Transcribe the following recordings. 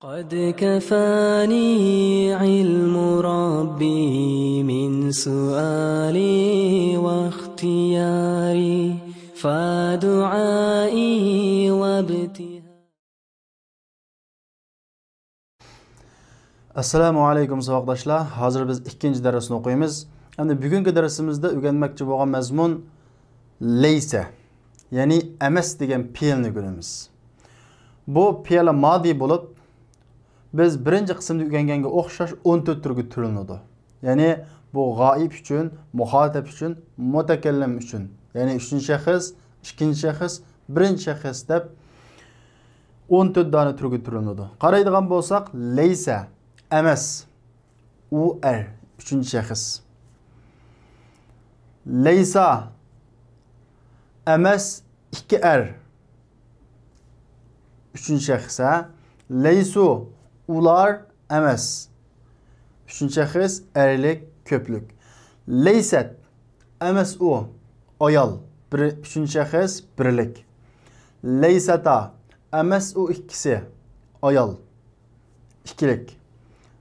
قد كفاني علم ربي من سؤالي واختياري فدعائي وابتهالي. Assalamu alaykum saboqdoshlar. Hozir biz ikkinchi darsni o'qiymiz. Endi bugungi darsimizda o'rganmoqchi bo'lgan mazmun laysa, ya'ni emas degan fe'lni ko'ramiz. Bu fe'l modi bo'lib, biz birinchi qismda o'rganganga o'xshash 14 turga bo'linadi. Ya'ni bu g'oib uchun, muxotib uchun, mutakallim uchun. Ya'ni uchinchi shaxs, ikkinchi shaxs, birinchi shaxs deb 14 dona turga bo'linadi. Qaraydigan bo'lsak, laysa emas, u üçüncü şahıs. Leysa emas, iki üçüncü şahıs. Leysu ular emas, üçüncü şahıs erlik, köplük. Leysat emas u ayal, üçüncü şahıs birlik. Leysata emas u ikisi ayal, ikilik.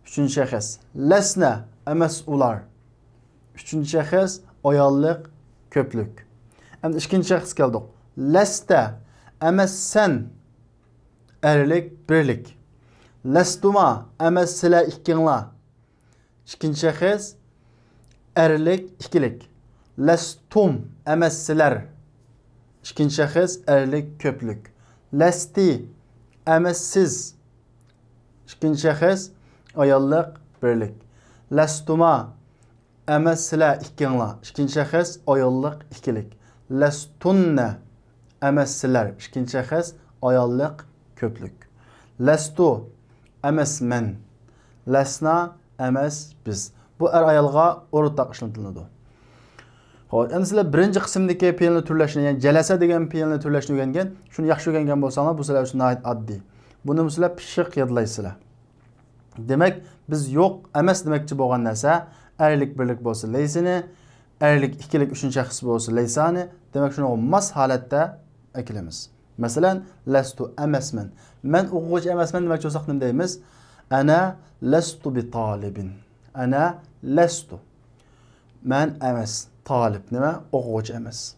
Üçüncü şahıs. Lesne emas ular. Üçüncü şahıs ayallık, köplük. Hem ikinci şahıs geldik. Leste emas sen erlik, birlik. Lestuma emas sile ikkinla. İkinci şahıs erlik, ikilik. Lestum emas siler. İkinci şahıs erlik, köplük. Lesti emas siz. İkinci şahıs ayallık, birlik. Lestuma emas sile ikkinla. İkinci şahıs ayallık, ikilik. Lestunne emas siler. İkinci şahıs ayallık, köplük. Lestu emas men. Lesna emas biz. Bu ayalga ortaq işletiladi. Xo'p, endi sizlar birinchi qismdagi fe'lni turlashini, ya'ni jalasa degan fe'lni turlashni o'rgangan. Shuni yaxshi o'rgangan bo'lsanglar, bu sizlar uchun oddiy. Buni sizlar pishiq yodlaysizlar. Demek biz yok emas demekçi bo'lgan narsa erlik birlik bo'lsa leysini, erlik ikilik üçüncü şahıs bo'lsa leysani, demek shuni mas holatda eklamiz. Masalan, lestu emasman. Men o'quvchi emasman demoqchi bo'lsak nima deymiz? Ana lestu bi talibin. Ana lestu. Men emas, talib nima? O'quvchi emas.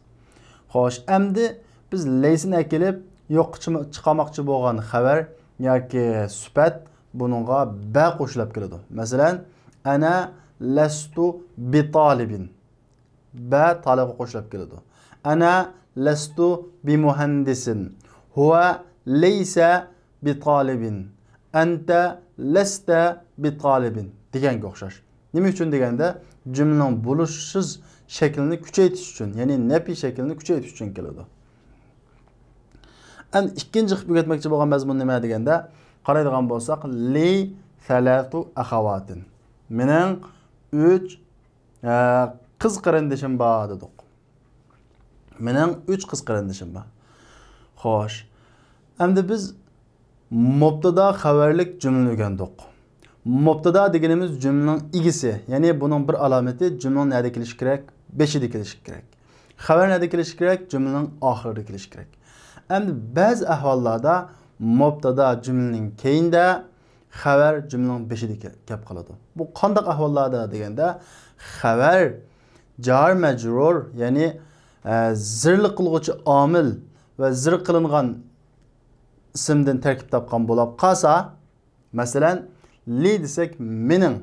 Xo'sh, endi biz leysini eklib yo'q chiqarmoqchi bo'lgan xabar yoki sifat bununla ba qo'shilib keladi. Masalan, ana lestu bi talibin. Ba talibga qo'shilib keladi. Ana lestu bi muhandisin. Huwa laysa bi talibin. Anta lasta bi talibin deganga o'xshash. Nima uchun deganda jumlaning bo'lishsiz shaklini kuchaytirish uchun, ya'ni nafi shaklini kuchaytirish uchun keladi. Endi ikkinchi qilib o'rgatmoqchi bo'lgan mazmun nima deganda, qaraydigan bo'lsak, li salatu axawatin. Mening 3 qiz qarindishim bor dedik. Mening 3 qiz qarindishim bor. Xo'sh. Endi biz mubtada xabarlik jumlani o'rgandik. Mubtada deganimiz jumlaning igisi, ya'ni buning bir alomati jumlaning nerede kelishi kerak? Beshida kelishi kerak. Xabar nerede kelishi kerak? Jumlaning oxirida kelishi kerak. Endi ba'zi ahvollarda mubtada jumlaning keyinda, xabar jumlaning beshida kelib qoladi. Bu qanday ahvollarda deganda, xabar jar majrur, ya'ni zirli qilguvchi omil va zir qilingan ismdan tarkib topgan bo'lib qolsa, masalan, li desak mening,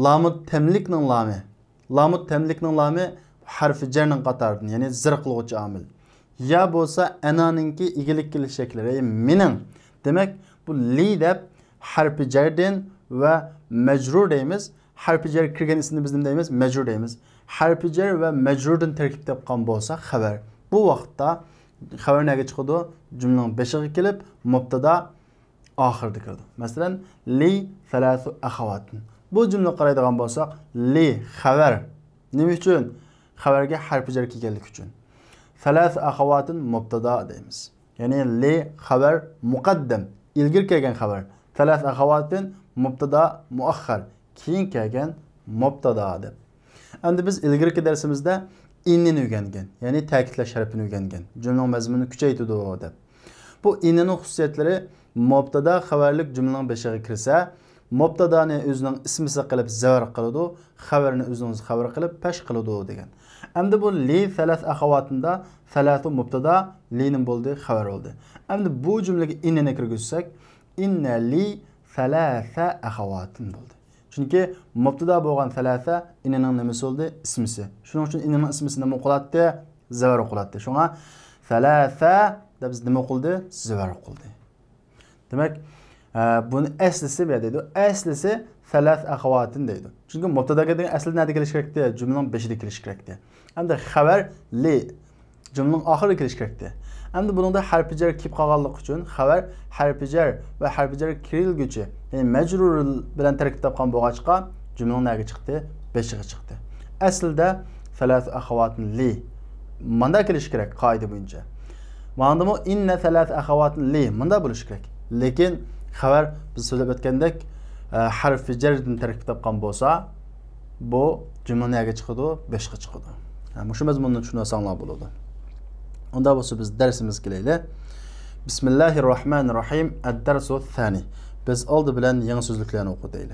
lamut tamlikning lami. Lamut tamlikning lami harfi jarning qatoridan, ya'ni zir qilguvchi omil. Ya bo'lsa ananinki igilik kelish shaklari, mening. Demek bu li deb harfi jardan va majrur deymiz. Harfi jar kirgan ismini biz nima deymiz? Majrur deymiz. Harfi jar va majrurdan tarkib topgan bo'lsa xabar. Bu vaqtda xabar nega chiqadi? Jumlaning beshiga kelib, mubtada oxirida kiradi. Masalan, li salasu axawatin. Bu jumla qaraydigan bo'lsak, li xabar. Nima uchun? Xabarga harfi jar kelganligi uchun. Salas axawatin mubtada deymiz. Ya'ni li xabar muqaddam, ilgir kelgan xabar. Salas axawatin mubtada muaxxar, keyin kelgan mubtada deb. Endi biz ilgirki darsimizda innini o'rgangan, ya'ni ta'kidlash harfini o'rgangan. Jumlaning mazmunini kuchaytirdi deb. Bu innning xususiyatlari mubtada xabarlik jumlaning beshiga kirsa, mubtadani o'zining ismisi qilib zavar qiladi, xabarni o'zining xabar qilib pesh qiladi degan. Endi bu li salas axavatında salatu mubtada li'nin bo'ldi, xabar bo'ldi. Endi bu jumlaga innani kirgizsak, inna li salasa axavatin bo'ldi. Chunki mubtada bo'lgan salasa innaning nimasi bo'ldi? Ismisi. Shuning uchun innaning ismisi nima qiladi? Zavar qiladi. Shunga salasa deb biz nima qildi? Zavar qildi. Demak, buni aslisi bu deydi. Aslisi salas axavatin deydi. Chunki mubtadaga degan asli nima kelish kerakdi? Jumlaning beshida kelish kerakdi. Endi xabar li jumlaning oxirida kelish kerakdi. Endi buningda harfi jar kelib qolganligi uchun xabar harfi jar va harfi jar kirilguchi, ya'ni majrur bilan tarkib topgan bo'lg'achqa jumlaning nega chiqdi? Beshiga chiqdi. Aslida salas axavatin li manda kelish kerak qoida bo'yicha. Ma'lum inna salas axavatin li manda bo'lish kerak. Lekin xabar biz so'zlab o'tgandek harfi jardan tarkib topgan bo'lsa, bu jumla nega chiqadi? 5 ga chiqadi. Shu mazmunni tushunasanglar bo'ladi. Onda bo'lsa biz darsimiz kelayli. Bismillahirrohmanirrohim. Ad-darsu thani. Biz oldi bilan yangi so'zliklarni o'qiylik.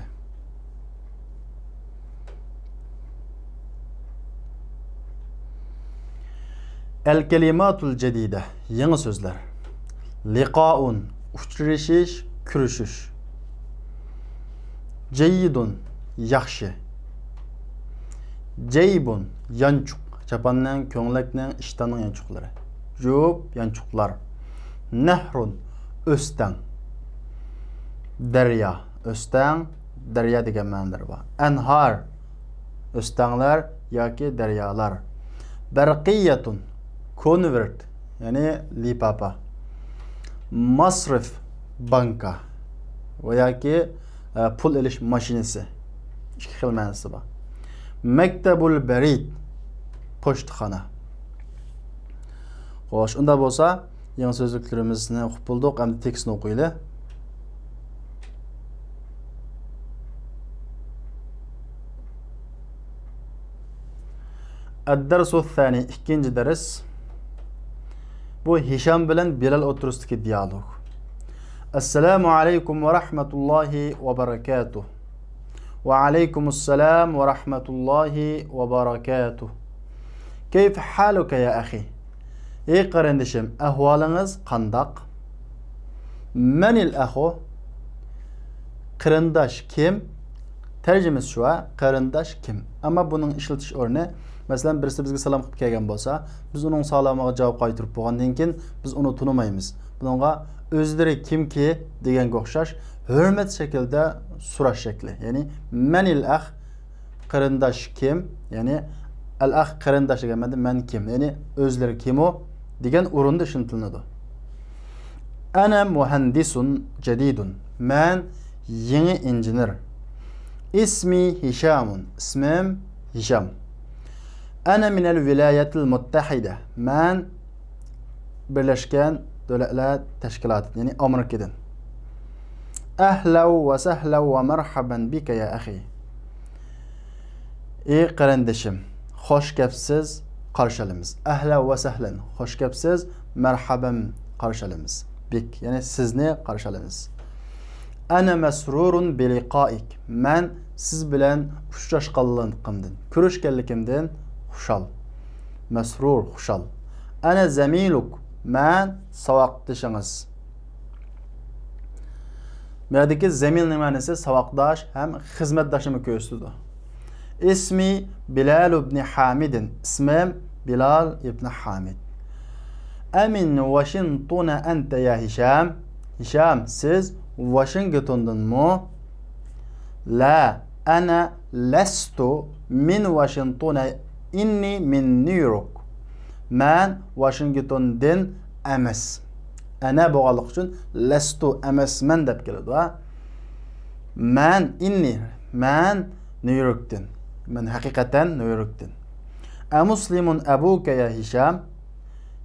El-kelimatul jadida. Yangi so'zlar. Liqa'un, uchrashish, ko'rishish. Jayyidun, yaxshi. Jaybun, yanchuq. Chapanning, ko'nglakning, ishtonning yanchuqlari. Jub, yanchuqlar. Nahrun, o'stan. Daryo, o'stan, daryo degan ma'nolar bor. Anhar, o'stanlar yoki daryolar. Barqiyatun, convert, ya'ni lipapa. Masrif, banka va yoki pul olish mashinasi. Ikki xil ma'nosi bor. Maktabul barid, pochtaxona. Xo'sh, unda bo'lsa, yangi so'zliklarimizni o'qib bo'ldik, endi tekstni o'qiylik. Ad-darsu thani, ikinci ders. Bu Hisham bilan Bilal o'tirisidagi dialog. Assalomu alaykum va rahmatullohi va barakatuh. Wa alaykumussalam va rahmatullohi va barakatuh. Kayf haluka ya akhi? Ey qarindishim, ahvolingiz qandaq? Manil akhu? Qarindosh kim? Tarjimasi shu, qarindosh kim? Ammo buning ishlatish o'rni, masalan, birisi bizga salom qilib kelgan bo'lsa, biz uning salomiga javob qaytarib bo'lgandan keyin biz uni tunimaymiz. Buningga o'zlari kimki deganga o'xshash hurmat shaklida so'rash shakli. Ya'ni manil akh, qarindosh kim? Ya'ni al-akh qarindosh deganmanda man kim? Ya'ni o'zlari kim o degan o'rinda ishlatiladi. Ana muhandisun jadidun. Man yangi injener. Ismi Hishamun. Ismim Hisham. Ana min al-vilayatil muttahida. Man Birleşken Devletler Teşkilatı, yani Amerika'dan. Ahla ve sahla ve merhaban bika ya ahi. Ey qarindishim, xo'sh kelibsiz, qarshilamiz. Ahla ve sahlan, xo'sh kelibsiz, merhaban qarshilamiz. Bik, yani sizni qarshilamiz. Ana masrurun bi liqa'ik. Man siz bilan uchrashganligimdan, ko'rishganligimdan xushal. Masrur, xushal. Ana zamiluk. Man savoqdishingiz. Buradagi zamil ma'nosi savoqdosh ham xizmatdoshini ko'rsatadi. Ismi Bilal ibn Hamid. Ismim Bilal ibn Hamid. Amin Washington anta ya Hisham. Hisham, siz Washingtondanmi? La, ana lastu min Washington, inni min New York. Man Washingtondan emas. Ana bo'lganlik uchun lastu emasman deb keladi. Man inni, man New Yorkdan. Man haqiqatan New Yorkdan. A muslimun abuka ya Hisham?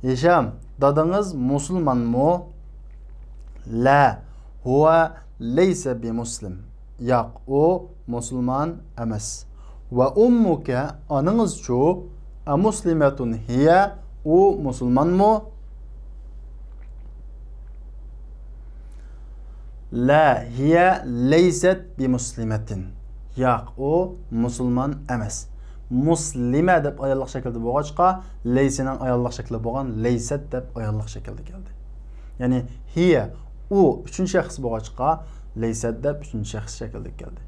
Hisham, dadangiz musulmonmi? La, huwa laysa bi muslim. Yo'q, u musulmon emas. Va ummuka, onangiz-chu a muslimatun hiya, u musulmonmi? La hiye leyset bi muslimetin. Yo'q, u musulmon emas. Muslima deb ayollik shaklda bo'lg'achqa, leysining ayollik shakli bo'lgan leysat deb ayollik shaklda keldi. Ya'ni hiye u üçüncü shaxs bo'lg'achqa, leysat deb üçüncü shaxs shaklda keldi.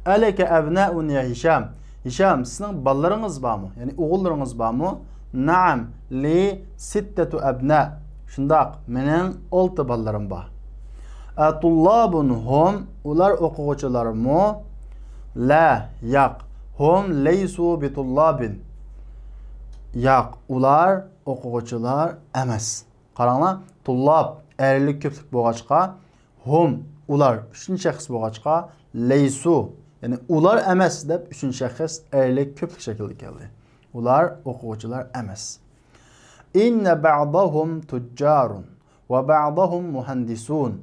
Alaka abnaun ya Hisham. Hisham, sizning bolalaringiz bormi? Ya'ni o'g'illaringiz bormi? Naam, li sittatu abna. Shundoq, mening 6 bolalarim bor. Atullabun hum, ular o'quvchilarmi? La, yo'q. Hum laysu bitullabin. Yo'q, ular o'quvchilar emas. Qaranglar, tullab erlik ko'plik bo'lg'achqa, hum ular üçüncü shaxs bo'lg'achqa, laysu ya'ni ular emas deb üçüncü shaxs erlik ko'plik shaklda keldi. Ular o'quvchilar emas. Inna ba'dahum tujjarun va ba'dahum muhandisun.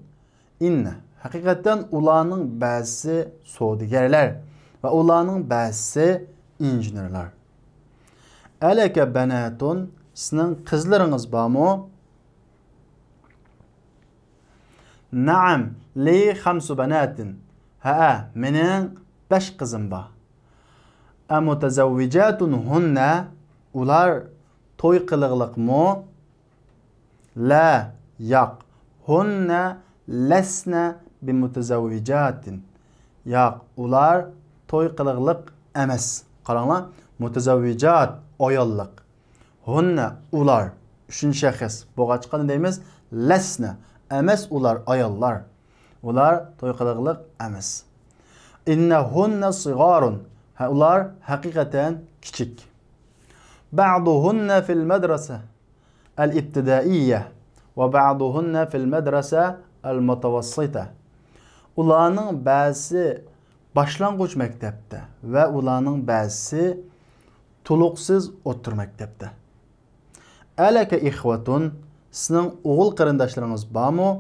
Inna haqiqatan ularning ba'zisi savdogarlar va ularning ba'zisi injenerlar. Alaka banatun, sizning qizlaringiz bormi? Naam, li 5 banatin. Ha, mening 5 qizim bor. Amutazawwijatun hunna, ular to'y qiliqliqmi? La, yo'q. Hunna lasna bimutazawwijatin. Yo'q, ular to'y qiliqliq emas. Qaranglar, mutazawwijat ayollik. Hunna ular üçüncü shaxs bo'lg'achqa ne deymiz? Lasna emas, ular ayollar. Ular to'y qiliqliq emas. Innahunna sigarun. Ha, ular haqiqatan kichik. Ba'duhunna fil madrasa al-ibtidaiyya va ba'duhunna fil madrasa al-mutawassita. Ularning ba'zisi başlangıç maktabda va ularning ba'zisi to'liqsiz o'rta maktabda. Alaka ikhwatun, sizning o'g'il qarindoshlaringiz bormi?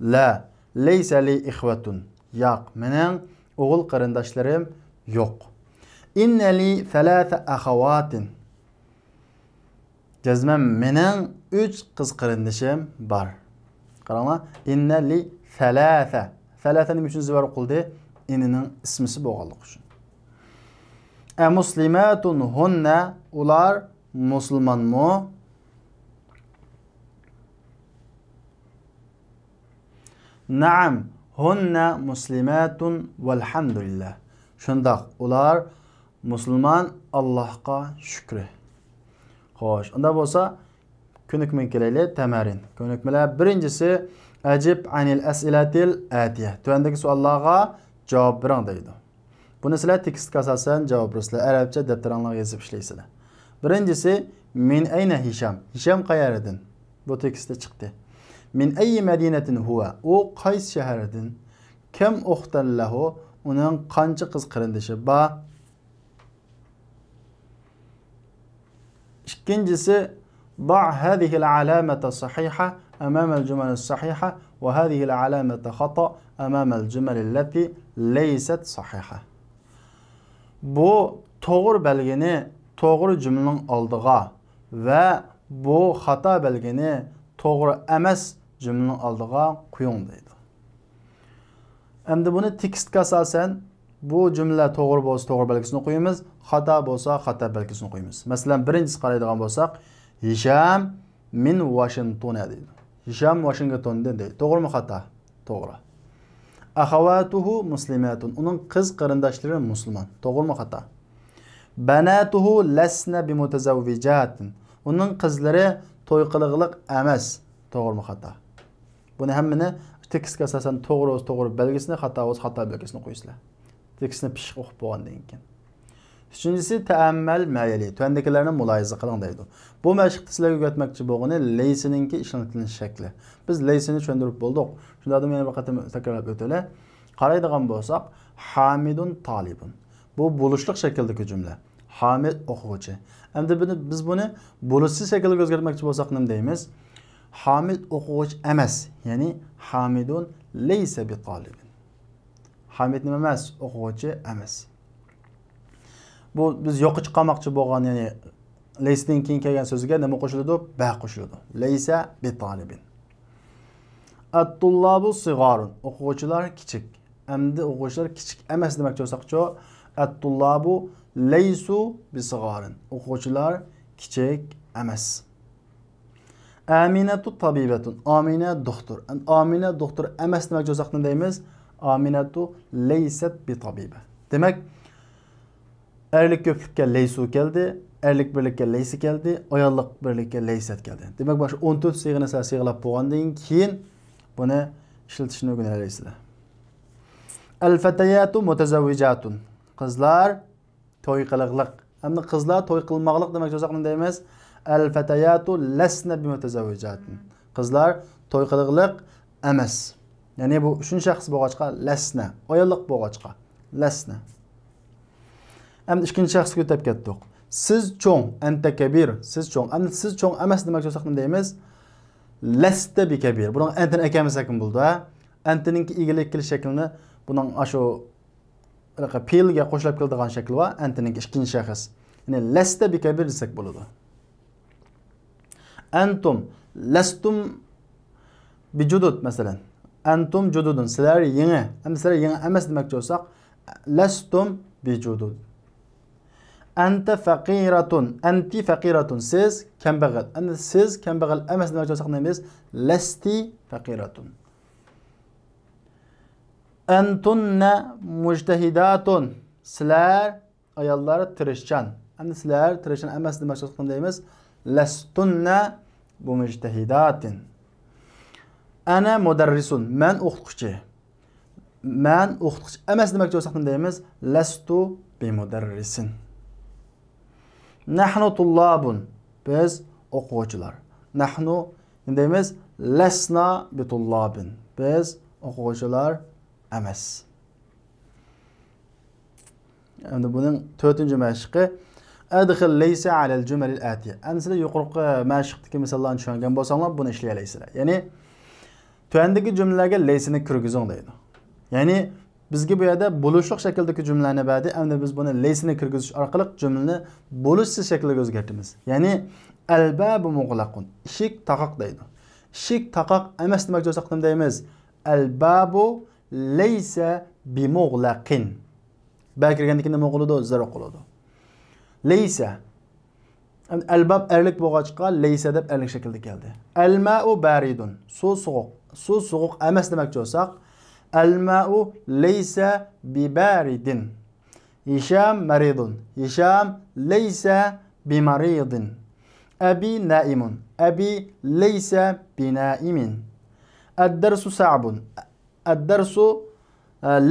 La, laysa li ikhwatun. Yo'q, mening o'g'il qarindoshlarim yo'q. Inna li 3 akhawatin. Jazman, mening 3 qiz qarindoshim bor. Qaranglar, inna li 3. 3 nima uchun zivar qildi? Inining ismisi bo'lganligi uchun. Muslimatun hunna, ular musulmonmi? Naam, hunna muslimatun valhamdulillah. Shundoq, ular musulmon, Allohga shukri. Xo'sh, unda bo'lsa, ko'nikma kelaylik, tamarin. Ko'nikmalar birinchisi ajib anil as'ilatil atiya. Tuandagi savollarga javob bering deydi. Buni sizlar tekstga asosan javob bersizlar. Arabcha daftaringizga yozib ishlaysizlar. Birinchisi min ayna Hisham. Hisham qayerdan? Bu tekstda chiqdi. Min ayyi madinatin huwa? U qaysi shahardan? Kim uxtan lahu? Uning qancha qiz qarindoshi bor? İkincisi ضع هذه العلامة صحيحة أمام الجمل الصحيحة وهذه العلامة خطأ أمام الجمل التي ليست صحيحة. Bu doğru belgeni doğru cümlenin aldığa ve bu hata belgeni doğru emas cümlenin aldığa koyun deydi. Endi bunu tekstga asosan bu cümle doğru bo'lsa doğru belgisini qo'yamiz, xato bo'lsa xato belgisini qo'yamiz. Masalan, birinchisi qaraydigan bo'lsak, Hisham min Washington deydi. Hisham Washingtondan deydi. To'g'rimi, xato? To'g'ri. Akhawatuhu muslimatun. Uning qiz qarindoshlari musulmon. To'g'rimi, xato? Banatuhu lasna bimutazawwijatin. Uning qizlari to'y qiliqliq emas. To'g'rimi, xato? Buni hammani tekstga asosan to'g'ri belgisini, xato belgisini qo'ysizlar. Tekstni pishiq o'qib bo'lgandan keyin. Üçüncüsü teammel mayali. Tuandakilarni muloyiza qiling deydi. Bu mashqni sizlarga o'rgatmoqchi bo'lgani leysininki ishlatilish shakli. Biz leysini tushuntirib bo'ldik. Shunda ham yana bir qator takrorlab o'taylik. Qaraydigan bo'lsak, Hamidun talibun. Bu bo'lishliq shakldagi jumla. Hamid o'quvchi. Endi biz buni bo'lishsiz shaklga o'zgartmoqchi bo'lsak nima deymiz? Hamid o'quvchi emas. Ya'ni Hamidun laysa bi talibin. Hamid nima emas? O'quvchi emas. Bu biz yo'qqa chiqarmoqchi bo'lgan, ya'ni leysdan keyin kelgan so'zga nima qo'shiladi? Ba qo'shiladi. Laysa bi talibin. At-tullabu sigarun. O'quvchilar kichik. Endi o'quvchilar kichik emas demoqchi bo'lsak-chi, at-tullabu laysu bisigarin. O'quvchilar kichik emas. Aminatu tabibatun. Amina doktor. Amina doktor emas demoqchi bo'lsak nima deymiz? Aminatu laysat bi tabiba. Demak, erlik ko'plikka laysu keldi, erlik birlikka laysi keldi, ayollik birlikka laysat keldi. Demak, bosh 14 siyg'ini sig'lab bo'lgandan keyin buni ishlatishni o'rganasizlar. Al-fatayatu mutazawwijatun. Qizlar to'y qiliqliq. Hamda qizlar to'y qilmoqliq demoqchi bo'lsak nima deymiz? Al-fatayatu lasna bimutazawwijatun. Qizlar to'y qiliqliq emas. Ya'ni bu uchinchi shaxs bo'lg'achqa lasna, ayollik bo'lg'achqa lasna. Endi ikkinchi shaxsga o'tib ketdik. Siz cho'ng, anta kabir, siz cho'ng. Endi siz cho'ng emas demoqchi bo'lsak nima deymiz? Lasta bi kabir. Buning antini akamiz hakim bo'ldi, ha? Antininki egilik qilish shaklini buning ashu fe'lga qo'shilib keladigan shakli va antininki ikkinchi shaxs. Ya'ni lasta bi kabir desak bo'ladi. Antum lastum bi judud masalan. Antum jududun. Sizlar yangi. Endi sizlar yangi emas demoqchi bo'lsak, lastum bi judud. Anta faqiratun. Anti faqiratun. Siz kambag'al. Endi siz kambag'al emas demoqchi bo'lsak nima deymiz? Lasti faqiratun. Antunna mujtahidatun. Sizlar ayollar tirishchan. Endi sizlar tirishchan emas demoqchi bo'lsak nima deymiz? Lastunna bu mujtahidatin. Ana mudarrisun. Men o'qituvchi. Men o'qituvchi emas demoqchi bo'lsak nima deymiz? Lastu bi mudarrisin. Nahnu tullabun. Biz o'quvchilar. Nahnu nima deymiz? Lasna bi tullabin. Biz o'quvchilar emas. Endi buning 4-mashqi adkhil laysa ala al-jumal al-atiya. Endi sizlar yuqorqi mashqdagi misollarni tushungan bo'lsanglar, buni ishlay olasizlar. Ya'ni tuandagi jumlalarga laysini kirgizing deydi. Ya'ni bizga bu yerda bo'lishliq shakldagi jumlalarni badi, endi biz buni laysini kirgizish orqali jumlani bo'lishsiz shaklga o'zgartiramiz. Ya'ni al-babu mughlaqun. Eshik taqiq deydi. Eshik taqiq emas demoqchi bo'lsak nima deymiz? Al-babu laysa bi mughlaqin. Ba kirgandiki nima qiladi? Zar qiladi. Laysa. Al-bab erlik bo'lg'achqa laysa deb erlik shaklda keldi. Al-ma'u baridun. Suv sovuq. Suv sovuq emas demoqchi bo'lsak, al-ma'u laysa bi baridin. Hisham maridun. Hisham laysa bi maridin. Abi na'imun. Abi laysa bi na'imin. Ad-darsu sa'bun. Ad-darsu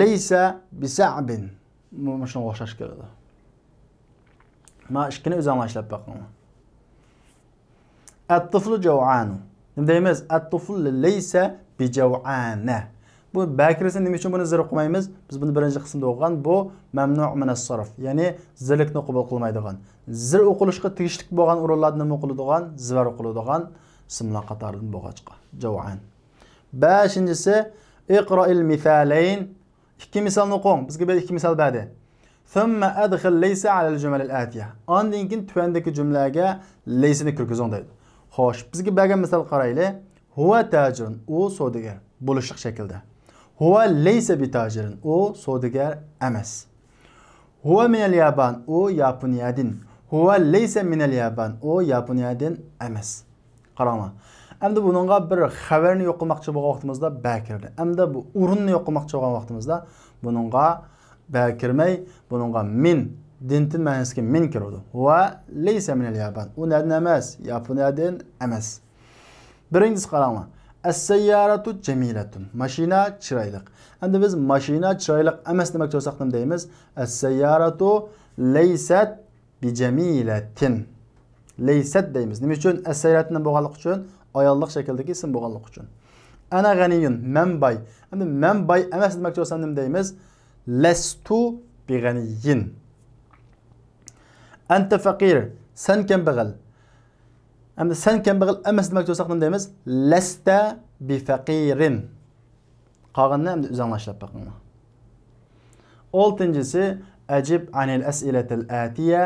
laysa bi sa'bin. Shunga o'xshash keladi. Ma ishkini o'zinglar ishlab boqing. At-tiflu jaw'anu. Nima deymiz? At-tiflu laysa bi jaw'ana. Bu bakirisi nima uchun buni zir qilmaymiz? Biz buni birinchi qismda o'qigan, bu mamnu' min as-sarf. Ya'ni zirlikni qabul qilmaydigan. Zir o'qilishga tegishli bo'lgan o'rinlarda nima o'qiladigan? Zir o'qiladigan ismlar qatoridan bo'lg'achqa. Jaw'an. 5-inchisi iqra'il misalayn. Ikki misolni o'qing. Bizga bir ikki misol berdi. Thumma adkhil laysa 'ala al-jumal al-atiya. Ondan keyin tuandagi jumlaga laysini kirgizing deydi. Xo'sh, bizga bergan misol qaraylik. Huwa tajirun. U savdogar bo'lishliq shaklda. Huwa laysa bi tajirin. U savdogar emas. Huwa min al-Yaban. U Yaponiyadan. Huwa laysa min al-Yaban. U Yaponiyadan emas. Qaranglar. Endi buningga bir xabarni yo'q qilmoqchi bo'lgan vaqtimizda bakirdi. Endi bu o'rinni yo'q qilmoqchi bo'lgan vaqtimizda buningga bakirmay, buningga min dintin ma'nosiga min kiradi. Va laysa min al-Yaban. U nerdan emas? Yaponiyadan emas. Birinchisi qaranglar. As-sayyaratu jamilatun. Mashina chiroyli. Endi biz mashina chiroyli emas demoqchi bo'lsak nima deymiz? As-sayyaratu laysat bi jamilatin. Laysat deymiz. Nima uchun? As-sayyaratdan bo'lganligi uchun, ayollik shakldagi ism bo'lganligi uchun. Ana g'aniyun, men boy. Endi men boy emas demoqchi bo'lsam nima deymiz? Lastu bi g'aniyin. Anta faqir. Sen kambag'al. Endi sen kambag'al emas demoqchi bo'lsak nima deymiz? Lasta bi faqirin. Qolganini endi o'zinglashlab boqinglar. 6-inchisi ajib anil as'ilatil atiya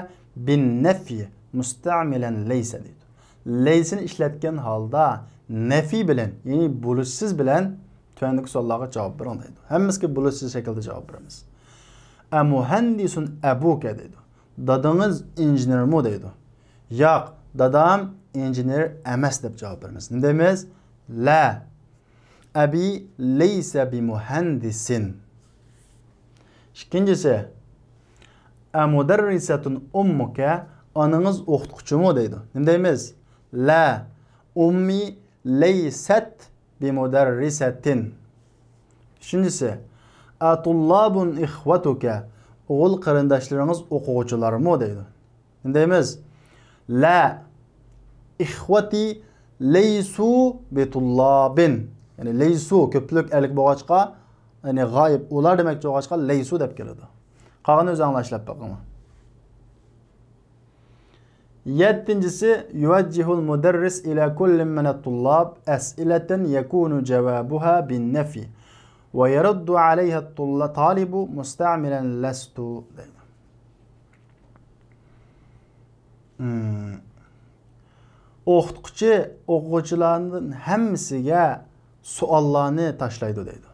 bin nafy musta'milan laysa deydi. Laysini ishlatgan holda nefi bilen, yani buluşsiz bilen tüvendeki sorulara cevap verin deydi. Hemmizki buluşsiz şekilde cevap verimiz. Muhendisun ebuke deydi. Dadınız injiner mu deydi. Yok, dadam injiner emes deb cevap verimiz. Ne deyimiz? La. Abi leyse bi muhendisin. İkincisi, muderrisetun ummuke, anınız okutukçu mu deydi. Ne deyimiz? La. Ummi leyset bi muderrisetin. Üçüncüsü, atullabun ihvatuke, oğul karındaşlarınız okuğucular mı deydi. Ne deyimiz? La. İhvati leysu bi tullabin. Yani leysu köplük erlik boğaçqa, yani gayib ular demek boğaçqa leysu deb keladi. Qağını öz anlaşılab bakın. Yettincisi, yuvajjihul muderris ila kullin minat tullab es'ileten yekunu cevabuha bin nefi ve yeruddu aleyha talibu musta'milen lestu. O'qituvchi o'quvchilarning hammasiga suollarni tashlaydi deydi.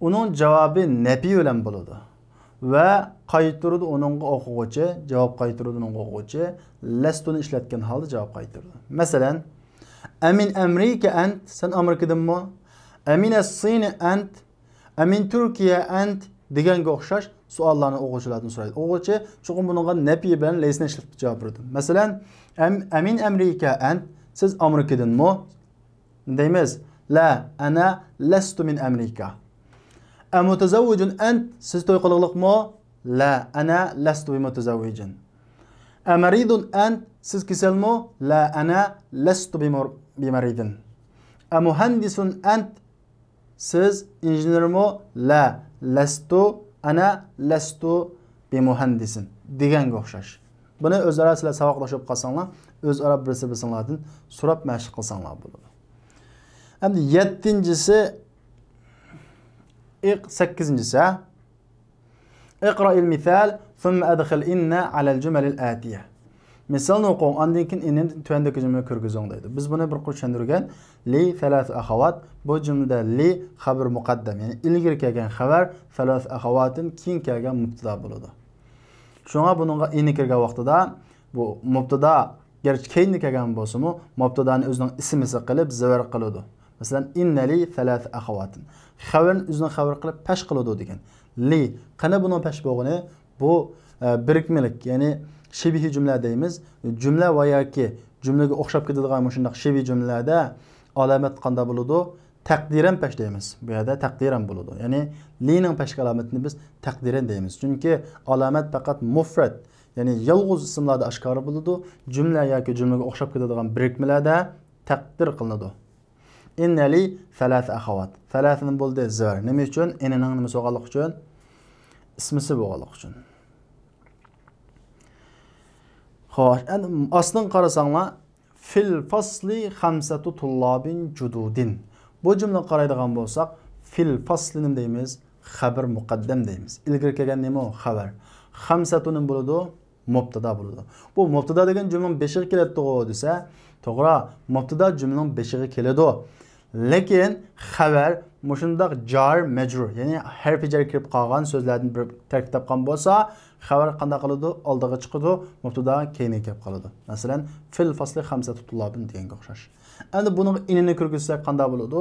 Uning javobi nafi bilan bo'ladi va qaytaradi uning o'quvchi, javob qaytaradi uning o'quvchi lastuni ishlatgan holda javob qaytaradi. Masalan, amin Amerika ant, sen Amerikadanmi? Amin as-Sin ant, amin Turkiya ant deganga o'xshash savollarni o'quvchilardan so'raydi. O'quvchi chuqur buningga nafi bilan lesni ishlatib javob beradi. Masalan, amin Amerika ant, siz Amerikadanmi? Deymiz, la ana lastu min Amerika. Mutazavvijun ant, siz to'y qiliqliqmi? La ana lastu bi mutazavvijin. Maridun ant, siz kasalmi? La ana lastu bi maridin. Muhandisun ant, siz injenermi? La lastu ana lastu bi muhandisin deganga o'xshash. Buni o'zaro sizlar savoqlashib qolsanglar, o'zaro birisi-biringlardan so'rab mashq qilsanglar bo'ladi. Endi 7-si 8-si Iqra'il misal thumma adkhil inna 'ala al-jumal al-atiya. Misalni o'qing, undan keyin inni tuvandagi jumla kirgizing deydi. Biz buni bir qo'shtirgan li salas axawat, bu jumlada li xabar muqaddam, ya'ni ilgari kelgan xabar salas axawatin keyin kelgan mubtada bo'ladi. Shunga buningga inni kirgan vaqtida bu mubtada garchi keyin kelgan bo'lsa-mu, mubtadani o'zining ismisi qilib zavar qiladi. Masalan, inna li salas axawatin. Xabarni o'zining xabar qilib pash qiladi degan. Li qana buning pash bo'lgani bu birikmelik, ya'ni şebihi cümle deyimiz. Cümle va yoki cümlege o'xshab ketadigan shunday şebihi cümlelerde alamet qanda bo'ladi? Taqdiran pash deymiz. Bu yerda taqdiran bo'ladi. Ya'ni lining pashki alomatini biz taqdiran deymiz. Chunki alomat faqat mufrad, ya'ni yolg'iz ismlarda oshkora bo'ladi. Cümle yoki cümlege o'xshab ketadigan birikmelarda taqdir qilinadi. Inna li salas axawat. Salasning bo'ldi zar. Nima uchun? Enining nima so'g'anlik uchun? Ismisi bo'lganlik uchun. Xo'sh, endi aslini qarasanglar, fil fasli xamsatu tullabin jududin. Bu jumlani qaraydigan bo'lsak, fil fasli nima deymiz? Xabar muqaddam deymiz. Ilgari kelgan nima u? Xabar. Xamsatuning bo'ladi, mubtada bo'ladi. Bu mubtada degan jumlaning beshiga keladi desa, to'g'ri, mubtada jumlaning beshiga keladi. Lekin xabar mushundaq jar majrur, ya'ni harfi jar kirib qolgan so'zlardan bir tarkib topgan bo'lsa, xabar qanday qiladi? Oldiga chiqadi, mubtada keyinga kelib qoladi. Masalan, fil fasli xamsatu tullabin deganga o'xshash. Endi buni inini kirgizsak qanday bo'ladi?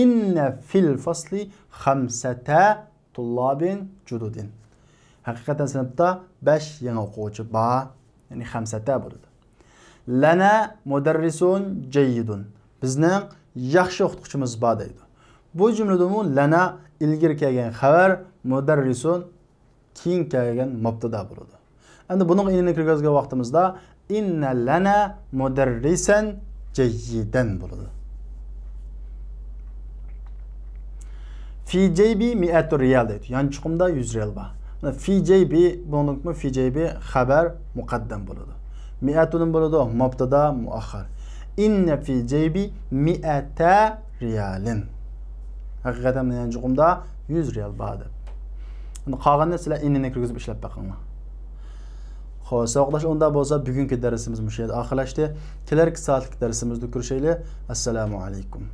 Inna fil fasli xamsata tullabin jududin. Haqiqatan sinfda 5 yangi o'quvchi bor, ya'ni xamsata bo'ladi. Lana mudarrisun jayyidun. Bizning yaxshi o'qituvchimiz bor deydi. Bu jumlada mu lana ilgari kelgan xabar, mudarrisun keyin kelgan mubtada bo'ladi. Endi buning inini kirgizgan vaqtimizda inna lana mudarrisan jayyidan bo'ladi. Fi jaybi 100 riyal deydi. Yani chuqumda 100 riyal bor. Fi jaybi buningmi fi jaybi xabar muqaddam bo'ladi. 100 bo'ladi, mubtada muaxxar. Inna fi jaybi 100 riyalin. Haqiqatan men chuqumda 100 riyal bor deb. Qolganini sizlar inini kirgizib ishlab boqinglar. Xo'sh, sog'lash onda bo'lsa bugungi darsimiz mush yerda oxirlashdi. Kelarki soatlik darsimizda ko'rishaylik. Assalomu alaykum.